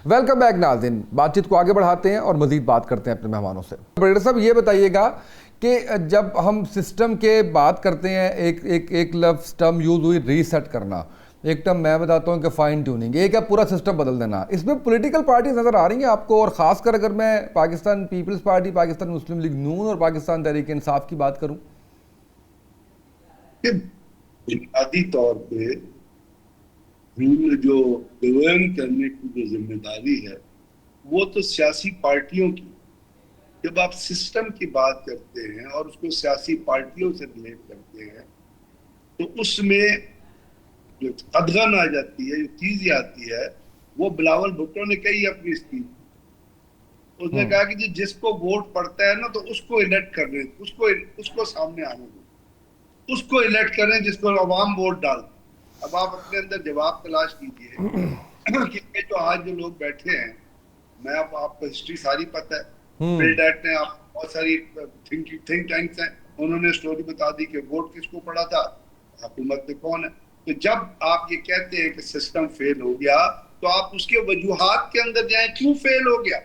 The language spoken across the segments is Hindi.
वेलकम बैक नाज़रीन। बातचीत को आगे बढ़ाते हैं और मज़ीद बात करते हैं अपने मेहमानों से। बड़े साहब, ये बताइएगा कि जब हम सिस्टम के बात करते हैं, एक लफ्ज़ टर्म यूज़ हुई रीसेट करना, एक टर्म मैं बताता हूँ कि फाइन ट्यूनिंग, एक है पूरा सिस्टम बदल देना। इसमें पॉलिटिकल पार्टीज नज़र आ रही हैं आपको, और ख़ासकर अगर मैं पाकिस्तान पीपल्स पार्टी, पाकिस्तान मुस्लिम लीग नून और पाकिस्तान तहरीक इंसाफ की बात करूँ? बुनियादी तौर पे रूल जो गवर्न करने की जो जिम्मेदारी है वो तो सियासी पार्टियों की। जब आप सिस्टम की बात करते हैं और उसको सियासी पार्टियों से रिलेट करते हैं तो उसमें जो अदगन आ जाती है, जो चीज आती है, वो बिलावल भुट्टो ने कही अपनी स्पीच। उसने कहा कि जिसको वोट पड़ता है ना तो उसको इलेक्ट कर रहे, उसको उसको सामने आने दो, उसको इलेक्ट करें जिसको अवाम वोट डाल। अब आप अपने अंदर जवाब तलाश कीजिए कि ये जो आज जो लोग बैठे हैं, मैं आपको हिस्ट्री सारी पता है। बिल डैट ने आप बहुत सारी थिंक टैंक्स हैं, उन्होंने स्टोरी बता दी कि वोट किसको पड़ा था, हुकूमत में कौन है। तो जब आप ये कहते हैं कि सिस्टम फेल हो गया तो आप उसके वजूहात के अंदर जाएं, क्यों फेल हो गया।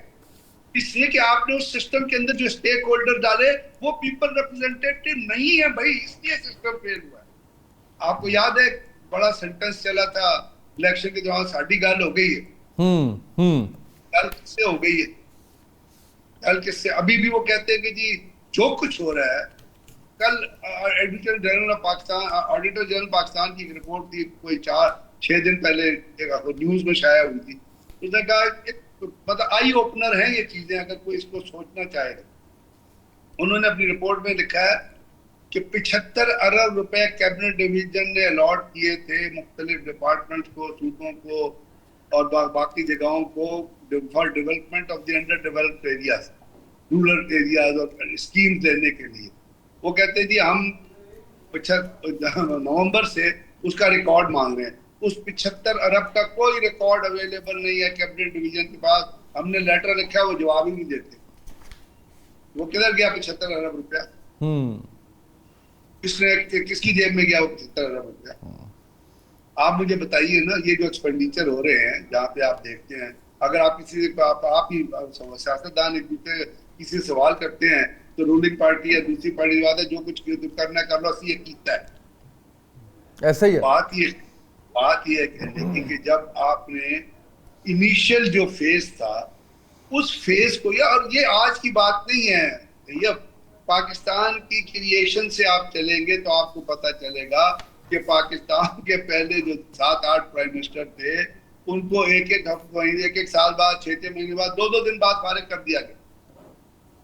इसलिए कि आपने उस सिस्टम के अंदर जो स्टेक होल्डर डाले वो पीपल रिप्रेजेंटेटिव नहीं है भाई, इसलिए सिस्टम फेल हुआ है। आपको याद है बड़ा सेंटेंस चला था इलेक्शन के दौरान, साड़ी गल हो गई है। गल किससे हो गई है? गल किससे? अभी भी वो कहते हैं कि जी जो कुछ हो रहा है, कल auditor general of Pakistan, auditor general Pakistan की एक रिपोर्ट थी, कोई 4-6 दिन पहले न्यूज में शाया हुई थी। उसने कहा मतलब आई ओपनर है ये चीजें, अगर कोई इसको सोचना चाहे। उन्होंने अपनी रिपोर्ट में लिखा है कि 75 अरब रुपए कैबिनेट डिवीजन ने अलॉट किए थे मुख्तलिफ डिपार्टमेंट्स को, सूबों को और बाकी जगहों को for development of the under developed areas, rural areas, और स्कीम्स देने के लिए। वो कहते हैं जी हम 75 नवंबर से उसका रिकॉर्ड मांग रहे हैं। उस 75 अरब का कोई रिकॉर्ड अवेलेबल नहीं है कैबिनेट डिवीजन के पास। हमने लेटर लिखा, वो जवाब ही नहीं देते। वो किधर गया 75 अरब रुपया? किसने, किसकी जेब में गया वो 75 अरब रुपया? आप मुझे बताइए ना। ये जो एक्सपेंडिचर हो रहे हैं जहाँ पे आप देखते हैं, अगर आप किसी से आप ही सियासतदान एक दूसरे किसी से सवाल करते हैं तो रूलिंग पार्टी या दूसरी पार्टी की बात है, जो कुछ करना कर लो, असली कीता है। ऐसा ही है। बात ये कहने की कि जब आपने इनिशियल जो फेज था उस फेज को, और ये आज की बात नहीं है, ये पाकिस्तान की क्रिएशन से आप चलेंगे तो आपको पता चलेगा कि पाकिस्तान के पहले जो 7-8 प्राइम मिनिस्टर थे उनको एक एक साल बाद, 6-6 महीने बाद, 2-2 दिन बाद फारिग कर दिया गया।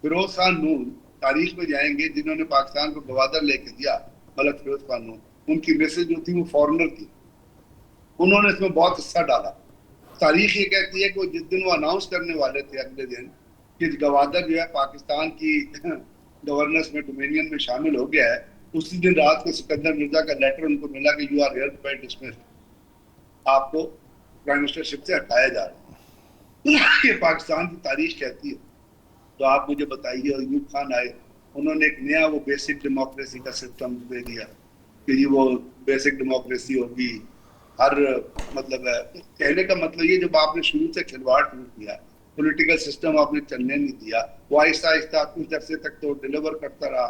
फिरोज खान नून तारीख में जाएंगे जिन्होंने पाकिस्तान को गवादर लेके दिया, मलक फिरोज खान नून। उनकी मैसेज जो थी वो फॉरनर थी, उन्होंने इसमें बहुत हिस्सा डाला। तारीख ये कहती है कि जिस दिन वो अनाउंस करने वाले थे अगले दिन कि गवादर जो है पाकिस्तान की गवर्नेंस में, डोमिनियन में शामिल हो गया है, उसी दिन रात को सिकंदर मिर्जा का लेटर उनको मिला कि you are hereby dismissed, आपको प्राइम मिनिस्टरशिप से हटाया जा रहा है। ये पाकिस्तान की तारीख कहती है। तो आप मुझे बताइए, अयूब खान आए, उन्होंने एक नया वो बेसिक डेमोक्रेसी का सिस्टम दे दिया कि ये वो बेसिक डेमोक्रेसी होगी हर, मतलब है कहने का मतलब ये, जब आपने शुरू से खिलवाड़ शुरू किया, पॉलिटिकल सिस्टम आपने चलने नहीं दिया, वो आहिस्ता आहिस्ता कुछ अरसे तक तो डिलीवर करता रहा,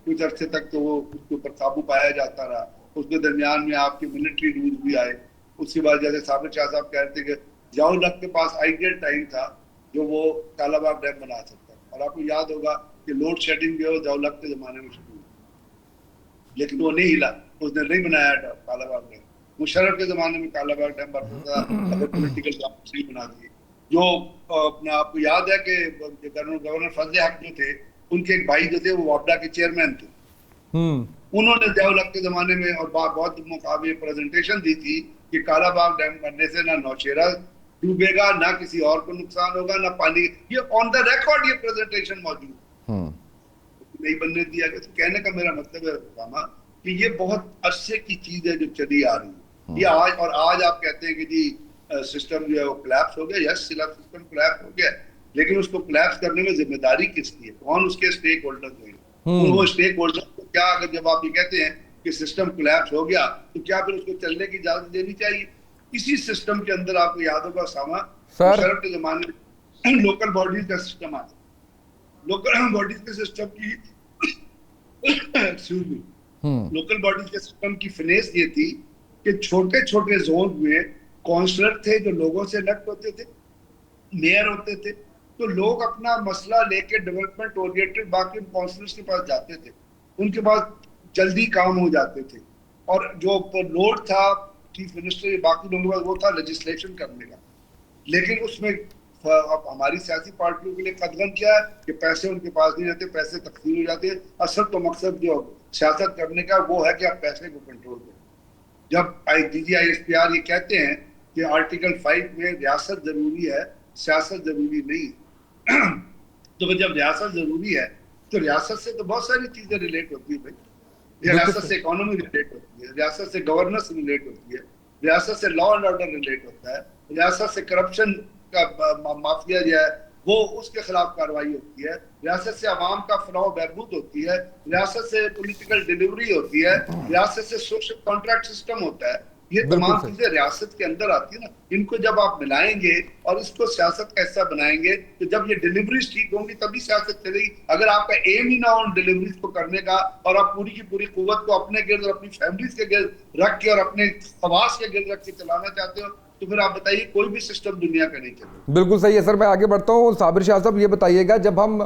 कुछ अरसे तक तो वो उसके ऊपर काबू पाया जाता रहा। उसके दरमियान में आपके मिलिट्री रूल भी आए। उसके बाद जैसे साबिर शाह साहब कह रहे थे कि जियाउल हक के पास आइडियल टाइम था जो वो कालाबाग डैम बना सकता, और आपको याद होगा कि लोड शेडिंग जो है जियाउल हक के जमाने में शुरू हुई, लेकिन वो नहीं हिला, उसने नहीं बनाया कालाबाग डैम। मुशर्रफ के जमाने में कालाबाग डैम बनता था अगर पॉलिटिकल सही बना दिए। जो अपने आपको याद है कि गवर्नर फजल हक जो थे, उनके एक भाई जो थे वो वापडा के चेयरमैन थे। उन्होंने जियाउल हक के जमाने में और बहुत मुकाबले प्रेजेंटेशन दी थी कि कालाबाग डैम बनने से ना नौशेरा डूबेगा, ना किसी और को नुकसान होगा, ना पानी। ये ऑन द रिकॉर्ड ये प्रेजेंटेशन मौजूद नहीं बनने दिया गया। तो कहने का मेरा मतलब है कि ये बहुत अरसे की चीज है जो चली आ रही है। ये आज, और आज आप कहते हैं कि जी सिस्टम जो है वो कोलैप्स हो गया। यस, सिस्टम कोलैप्स हो गया, लेकिन उसको कोलैप्स करने में जिम्मेदारी किसकी है? कौन उसके स्टेक होल्डर्स हैं? वो स्टेक होल्डर को क्या, अगर जब आप ये कहते हैं कि सिस्टम कोलैप्स हो गया तो क्या फिर उसको चलने की इजाजत देनी चाहिए? इसी सिस्टम के अंदर आपको याद होगा सामा, सर मुशर्रफ के जमाने में लोकल बॉडीज का सिस्टम आता, लोकल बॉडीज के सिस्टम की एक्सक्यूज मी, लोकल बॉडीज के सिस्टम की फिनेस ये थी कि छोटे छोटे जोन में काउंसलर थे जो लोगों से इलेक्ट होते थे, मेयर होते थे, तो लोग अपना मसला लेके डेवलपमेंट ओरिएंटेड बाकी काउंसलर्स के पास जाते थे, उनके पास जल्दी काम हो जाते थे। और जो लोड था चीफ मिनिस्टर बाकी लोगों के पास वो था लेजिस्लेशन करने का। लेकिन उसमें अब हमारी सियासी पार्टियों के लिए कदगन क्या है कि पैसे उनके पास नहीं रहते, पैसे तकसीम हो जाते हैं। असल तो मकसद जो सियासत करने का वो है कि आप पैसे को कंट्रोल करें। जब DGISPR ये कहते हैं कि आर्टिकल 5 में रियासत जरूरी है, सियासत जरूरी नहीं है तो जब रियासत जरूरी है तो रियासत से तो बहुत सारी चीजें रिलेट होती है भाई। रियासत से इकोनॉमी रिलेट होती है, रियासत से गवर्नेंस रिलेट होती है, रियासत से लॉ एंड ऑर्डर रिलेट होता है, रियासत से करप्शन का माफिया जो है वो उसके खिलाफ कार्रवाई होती है, रियासत से अवाम का फलाह बहबूद होती है, रियासत से पॉलिटिकल डिलीवरी होती है, रियासत से सोशल कॉन्ट्रैक्ट सिस्टम होता है। ये तमाम चीजें रियासत के अंदर आती है ना, इनको जब आप मिलाएंगे और इसको सियासत का हिस्सा बनाएंगे तो जब ये डिलीवरीज ठीक होंगी तभी सियासत चलेगी। अगर आपका एम ही ना हो उन डिलीवरीज को करने का और आप पूरी की पूरी कुव्वत को अपने गिर्द और अपनी फैमिलीज के गिर्द रख के और अपने खवास के गिर्द रख के चलाना चाहते हो तो फिर आप बताइए कोई भी सिस्टम दुनिया का नहीं चलेगा। बिल्कुल सही है सर। मैं आगे बढ़ता हूँ। साबिर शाह साहब ये बताइएगा, जब हम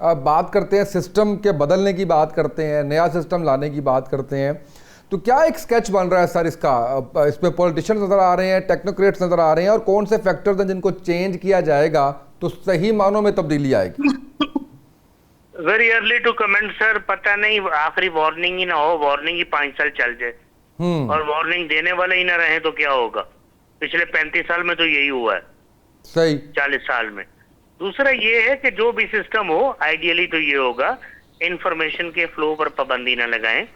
बात करते हैं सिस्टम के बदलने की बात करते हैं, नया सिस्टम लाने की बात करते हैं, तो क्या एक स्केच बन रहा है सर इसका? इसमें पॉलिटिशियंस नजर आ रहे हैं, टेक्नोक्रेट्स नजर आ रहे हैं, और कौन से फैक्टर्स हैं जिनको चेंज किया जाएगा तो सही मानों में तब्दीली आएगी? Very early to comment sir, पता नहीं आखिरी वार्निंग ही ना हो, वार्निंग ही 5 साल चल जाए और वार्निंग देने वाले ही ना रहे तो क्या होगा? पिछले 35 साल में तो यही हुआ है, सही 40 साल में। दूसरा ये है कि जो भी सिस्टम हो आइडियली तो ये होगा इंफॉर्मेशन के फ्लो पर पाबंदी ना लगाएं,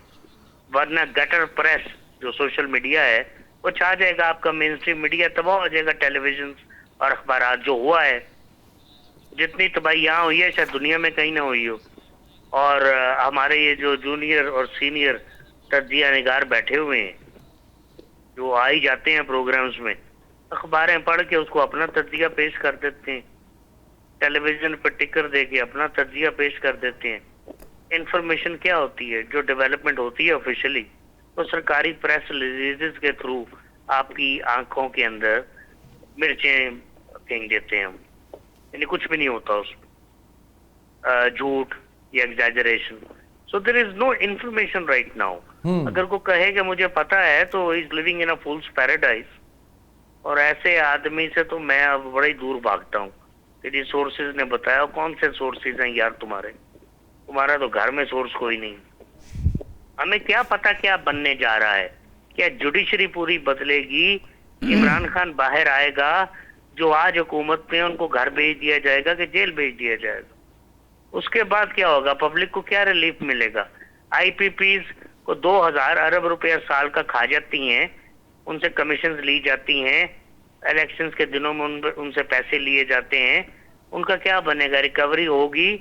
वरना गटर प्रेस जो सोशल मीडिया है वो छा जाएगा, आपका मेन स्ट्रीम मीडिया तबाह हो जाएगा, टेलीविजन और अखबार जो हुआ है। जितनी तबाही यहाँ हुई है शायद दुनिया में कहीं ना हुई हो। और हमारे ये जो जूनियर और सीनियर तज्जिया निगार बैठे हुए हैं जो आ ही जाते हैं प्रोग्राम्स में, अखबारें पढ़ के उसको अपना तज्जिया पेश कर देते हैं, टेलीविजन पर टिकर दे के अपना तज्जिया पेश कर देते हैं। इंफॉर्मेशन क्या होती है? जो डेवलपमेंट होती है ऑफिशियली तो सरकारी प्रेस रिलीजेस के थ्रू आपकी आंखों के अंदर मिर्चें फेंक देते हैं हम, यानी कुछ भी नहीं होता उसमें, झूठ या exaggeration. So there is no information right now. अगर को कहे कि मुझे पता है तो is living in a fool's paradise. और ऐसे आदमी से तो मैं अब बड़ा ही दूर भागता हूँ। यदि सोर्सेज ने बताया, कौन से सोर्सेज हैं यार तुम्हारा तो घर में सोर्स कोई नहीं। हमें क्या पता क्या बनने जा रहा है? क्या जुडिशरी पूरी बदलेगी? इमरान खान बाहर आएगा, जो आज हुकूमत में उनको घर भेज दिया जाएगा कि जेल भेज दिया जाएगा? उसके बाद क्या होगा? पब्लिक को क्या रिलीफ मिलेगा? IPPs को 2000 अरब रुपया साल का खा जाती हैं, उनसे कमीशन ली जाती हैं, इलेक्शंस के दिनों में उनसे पैसे लिए जाते हैं, उनका क्या बनेगा? रिकवरी होगी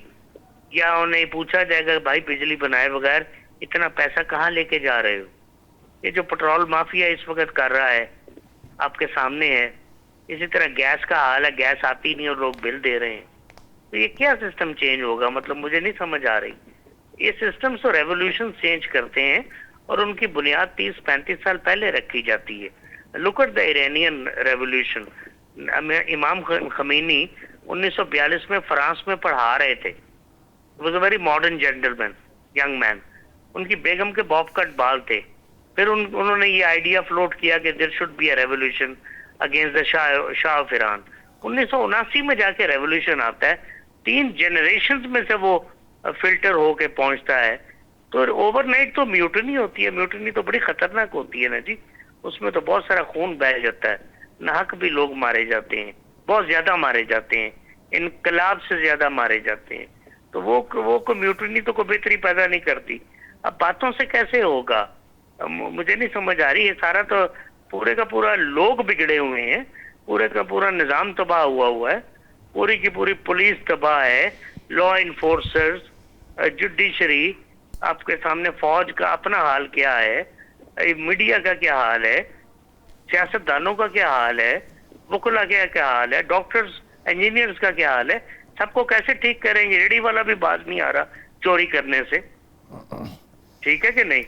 या उन्हें पूछा जाएगा भाई बिजली बनाए बगैर इतना पैसा कहाँ लेके जा रहे हो? ये जो पेट्रोल माफिया इस वक्त कर रहा है आपके सामने है। इसी तरह गैस का हाल है, गैस आती नहीं और लोग बिल दे रहे हैं। तो ये क्या सिस्टम चेंज होगा? मतलब मुझे नहीं समझ आ रही। ये सिस्टम तो रेवोल्यूशन चेंज करते हैं और उनकी बुनियाद 30-35 साल पहले रखी जाती है। Look at the Iranian revolution. इमाम खमीनी 1942 में फ्रांस में पढ़ा रहे थे। Was a very modern gentleman, young man. उनकी बेगम के बॉब कट बाल थे। फिर उन्होंने ये आइडिया फ्लोट किया कि there should be a revolution against the shah of Iran. 1979 में जाके रेवोल्यूशन आता है। 3 जनरेशन में से वो फिल्टर होके पहुंचता है। तो ओवरनाइट तो म्यूटनी होती है। म्यूटनी तो बड़ी खतरनाक होती है ना जी। उसमें तो बहुत सारा खून बह जाता है, नाहक भी लोग मारे जाते हैं, बहुत ज्यादा मारे जाते हैं, इनकलाब से ज्यादा मारे जाते हैं। तो वो म्यूटनी तो कोई बेहतरी पैदा नहीं करती। अब बातों से कैसे होगा? मुझे नहीं समझ आ रही है। सारा तो पूरे का पूरा लोग बिगड़े हुए हैं, पूरे का पूरा निजाम तबाह हुआ है, पूरी की पूरी पुलिस तबाह है, लॉ इन्फोर्सर्स, जुडिशरी, आपके सामने फौज का अपना हाल क्या है, मीडिया का क्या हाल है। सियासतदानों का क्या हाल है, वकुला का क्या हाल है, डॉक्टर्स इंजीनियर्स का क्या हाल है, सबको कैसे ठीक करेंगे? रेडी वाला भी बाज नहीं आ रहा चोरी करने से, ठीक है कि नहीं?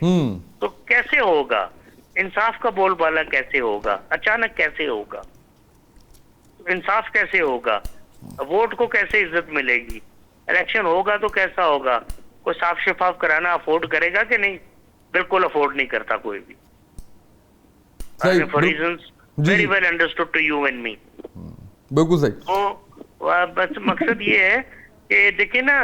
तो कैसे होगा? इंसाफ का बोलबाला कैसे होगा? अचानक कैसे होगा? इंसाफ कैसे होगा? वोट को कैसे इज्जत मिलेगी? इलेक्शन होगा तो कैसा होगा? कोई साफ शफाफ कराना अफोर्ड करेगा कि नहीं? बिल्कुल अफोर्ड नहीं करता कोई भी, for reasons very well understood to you and me. बिल्कुल सही। तो बस मकसद ये है कि देखिए ना,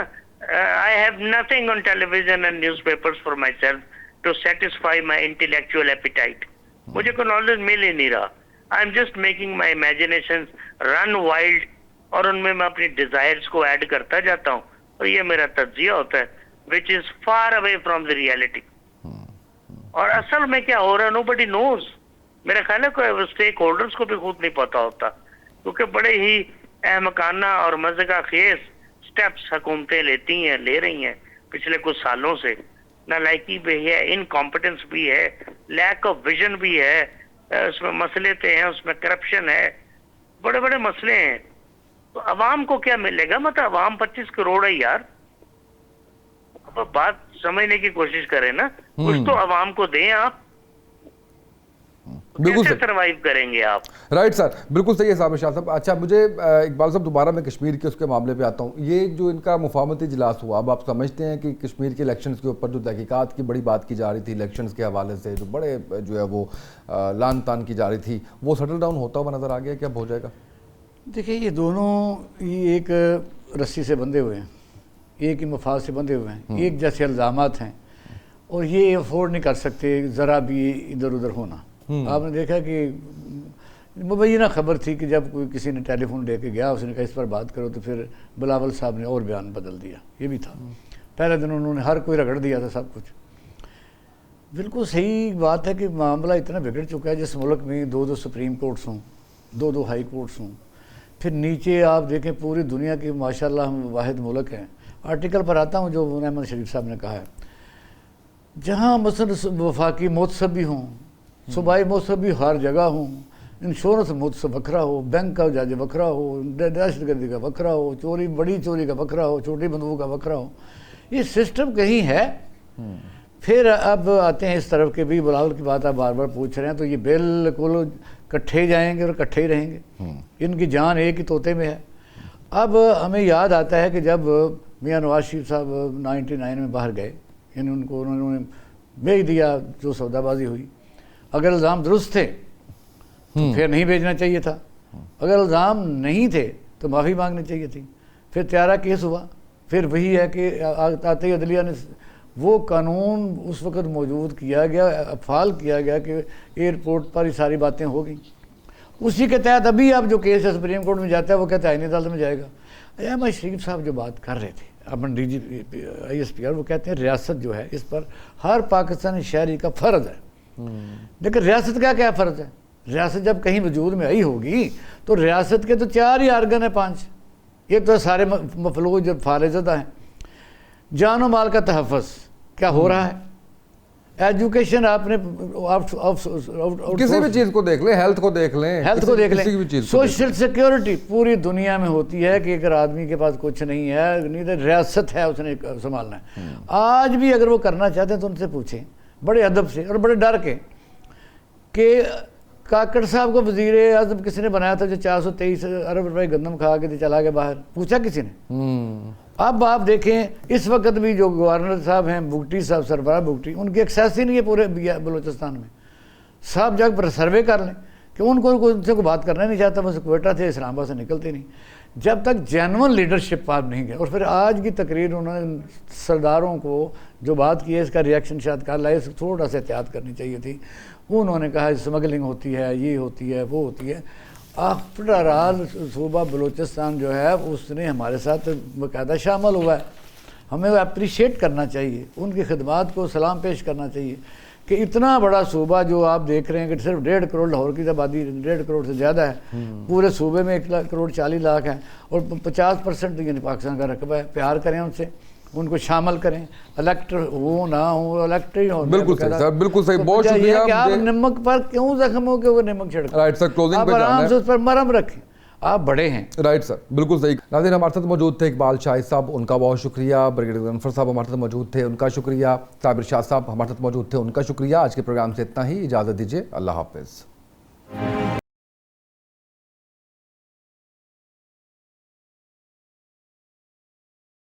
I have nothing on television and newspapers for myself to satisfy my intellectual appetite. मुझे कोई नॉलेज मिल ही नहीं रहा। I am just making my imagination run wild, और उनमें मैं अपनी डिजायर्स को ऐड करता जाता हूँ, और ये मेरा तज्जिया होता है which is far away from the reality. और असल में क्या हो रहा है नोबडी नोज। मेरा ख्याल है स्टेक होल्डर्स को भी खुद नहीं पता होता, क्योंकि बड़े ही अहमकाना और मज़े खेज स्टेप्स हुकूमतें ले रही हैं पिछले कुछ सालों से। नालायकी भी है, इनकॉम्पिटेंस भी है, लैक ऑफ विजन भी है, उसमें मसले तो हैं, उसमें करप्शन है, बड़े बड़े मसले हैं। तो अवाम को क्या मिलेगा? मतलब अवाम 25 करोड़ है यार, अब बात समझने की कोशिश करें ना, कुछ तो अवाम को दें आप। बिल्कुल कैसे सरवाइव करेंगे आप? राइट सर, बिल्कुल सही है साहब शाह साहब। अच्छा, मुझे इकबाल साहब दोबारा मैं कश्मीर के उसके मामले पे आता हूँ। ये जो इनका मुफाहमती इजलास हुआ, अब आप समझते हैं कि कश्मीर के इलेक्शंस के ऊपर जो तहकीकात की बड़ी बात की जा रही थी इलेक्शंस के हवाले से, जो बड़े जो है वो लान तान की जा रही थी, वो सेटल डाउन होता हुआ नज़र आ गया? क्या हो जाएगा? देखिए, ये दोनों ये एक रस्सी से बंधे हुए हैं, एक ही मफाद से बंधे हुए हैं, एक जैसे इल्ज़ामात हैं, और ये अफोर्ड नहीं कर सकते ज़रा भी इधर उधर होना। आपने देखा कि मुबैना खबर थी कि जब कोई किसी ने टेलीफोन लेके गया, उसने कहा इस पर बात करो, तो फिर बिलावल साहब ने और बयान बदल दिया। ये भी था, पहले दिन उन्होंने हर कोई रगड़ दिया था सब कुछ। बिल्कुल सही बात है कि मामला इतना बिगड़ चुका है, जिस मुल्क में 2-2 सुप्रीम कोर्ट्स हों, 2-2 हाई कोर्ट्स हों, फिर नीचे आप देखें पूरी दुनिया की माशाल्लाह हम वाहिद मुल्क हैं। आर्टिकल पर आता हूँ जो रहमान शरीफ साहब ने कहा है, जहाँ मसलन वफाकी मौतसब भी हों, सूबाई मौसम भी हर जगह हो, इंश्योरेंस मुझसे बखरा हो, बैंक का जज बखरा हो, दहशतगर्दी का बखरा हो, चोरी बड़ी चोरी का बखरा हो, छोटी बंदूक का बखरा हो, ये सिस्टम कहीं है। फिर अब आते हैं इस तरफ के भी, बिलावल की बात आप बार बार पूछ रहे हैं, तो ये बिल्कुल इकट्ठे जाएंगे और इकट्ठे ही रहेंगे। इनकी जान एक ही तोते में है। अब हमें याद आता है कि जब मियाँ नवाज शरीफ साहब 99 में बाहर गए, यानी उन्होंने भेज दिया, जो सौदाबाजी हुई। अगर इल्ज़ाम दुरुस्त थे तो फिर नहीं भेजना चाहिए था, अगर इल्ज़ाम नहीं थे तो माफ़ी मांगनी चाहिए थी। फिर त्यारा केस हुआ, फिर वही है कि आते ही अदलिया ने वो कानून उस वक़्त मौजूद किया गया, अफ़ाल किया गया कि एयरपोर्ट पर ही सारी बातें हो गई। उसी के तहत अभी अब जो केस है सुप्रीम कोर्ट में जाता है, वो कहता है आईनी अदालत में जाएगा। रहमान शरीफ साहब जो बात कर रहे थे अपन ISPR, वो कहते हैं रियासत जो है इस पर हर पाकिस्तानी शहरी का फ़र्ज़ है। लेकिन रियासत का क्या फ़र्ज़ है? रियासत जब कहीं वजूद में आई होगी तो रियासत के तो 4 ही आर्गन है, 5। ये तो सारे मफलूज जब फारिज़दा हैं। जान माल का तहफ़्फ़ुज़ क्या हो रहा है? एजुकेशन आपने किसी भी चीज़ को देख लें, हेल्थ को देख लें, सोशल सिक्योरिटी पूरी दुनिया में होती है कि अगर आदमी के पास कुछ नहीं है, नहीं तो रियासत है, उसने संभालना है। आज भी अगर वो करना चाहते हैं तो उनसे पूछें बड़े अदब से और बड़े डर के कि काकड़ साहब को वज़ीर आज़म किसी ने बनाया था जो 423 अरब रुपए गंदम खा के चला गया बाहर, पूछा किसी ने? अब आप देखें इस वक्त भी जो गवर्नर साहब हैं बुगटी साहब, सरबराह बुगटी, उनकी एक्सेस ही नहीं है पूरे बलूचिस्तान में। साहब जग पर सर्वे कर लें कि उनसे कोई बात करना नहीं चाहता, बस क्वेटा थे, इस्लामाबाद से निकलते नहीं। जब तक जेन्युइन लीडरशिप आप नहीं गए। और फिर आज की तकरीर उन्होंने सरदारों को जो बात की है, इसका रिएक्शन शायद कर लाए, थोड़ा सा एहतियात करनी चाहिए थी। उन्होंने कहा स्मगलिंग होती है, ये होती है, वो होती है। आफ्टर ऑल सूबा बलूचिस्तान जो है उसने हमारे साथ बाकायदा शामिल हुआ है। हमें वो अप्रिशिएट करना चाहिए, उनकी खिदमात को सलाम पेश करना चाहिए कि इतना बड़ा सूबा जो आप देख रहे हैं कि सिर्फ 1.5 करोड़, लाहौर की आबादी 1.5 करोड़ से ज़्यादा है, पूरे सूबे में 1 करोड़ 40 लाख है और 50% यानी पाकिस्तान का रकबा है। प्यार करें उनसे, उनको शामिल करें, इलेक्टर हो ना हो, इलेक्टर ही हो। बिल्कुल सही सर, बिल्कुल सही, बहुत शुक्रिया। आप नमक पर क्यों जख्म हो के वो नमक छिड़क, राइट सर, क्लोजिंग आप पे जाना आराम है। से उस पर मरहम रखें, आप बड़े हैं। राइट सर, बिल्कुल सही। नाज़रीन, हमारे साथ मौजूद थे इकबाल शाहिद साहब, उनका बहुत शुक्रिया। ब्रिगेडियर गनफर साहब हमारे साथ मौजूद थे, उनका शुक्रिया। साबिर शाह साहब हमारे साथ मौजूद थे, उनका शुक्रिया। आज के प्रोग्राम से इतना ही, इजाज़त दीजिए, अल्लाह हाफिज़।